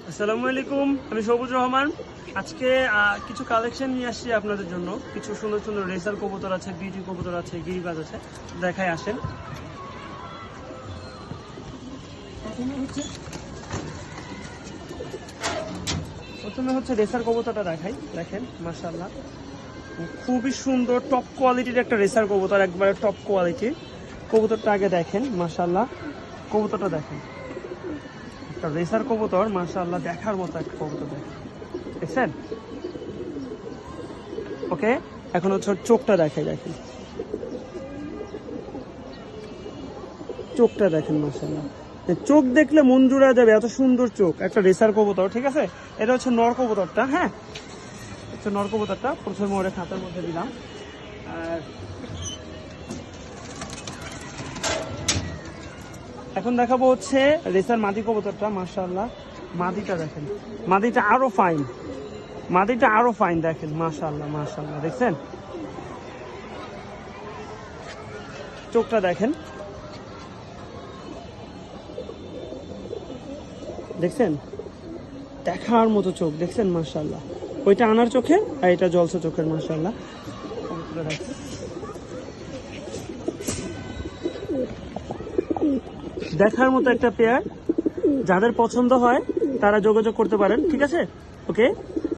আসসালামু আলাইকুম, আমি সবুজ রহমান। আজকে কিছু কালেকশন নিয়ে আসছি আপনাদের জন্য। কিছু সুন্দর সুন্দর রেসার কবুতর আছে, বিউটি কবুতর আছে, গিরিবাজ আছে, দেখায় আসেন। প্রথমে হচ্ছে রেসার কবুতরটা দেখাই। দেখেন মাশাআল্লাহ, খুবই সুন্দর টপ কোয়ালিটির একটা রেসার কবুতর, একবারে টপ কোয়ালিটির কবুতরটা আগে দেখেন। মাশাআল্লাহ, কবুতরটা দেখেন, একটা রেসার কবুতর মাশাআল্লাহ, দেখার মতো একটা কবুতর দেখছেন। ওকে, এখন হচ্ছে চোখটা দেখাই। দেখেন চোখটা দেখেন মাশাআল্লাহ, চোখ দেখলে মন জুড়া যাবে, এত সুন্দর চোখ। একটা রেসার কবুতর, ঠিক আছে। এটা হচ্ছে নর কবুতরটা। হ্যাঁ, হচ্ছে নর কবুতরটা। প্রথমে ওরে খাতার মধ্যে দিলাম। আর এখন দেখাবো হচ্ছে রেসার মাদি কবুতরটা। মাশাআল্লাহ, মাদিটা দেখেন, মাদিটা আরো ফাইন, মাদিটা আরো ফাইন। দেখেন মাশাআল্লাহ, মাশাআল্লাহ, দেখছেন চোখটা দেখেন, দেখছেন দেখার মতো চোখ, দেখছেন মাশাআল্লাহ। ওইটা আনার চোখের আর এটা জলসা চোখের। মাশাআল্লাহ, দেখার মতো একটা পেয়ার। যাদের পছন্দ হয় তারা যোগাযোগ করতে পারেন, ঠিক আছে। ওকে।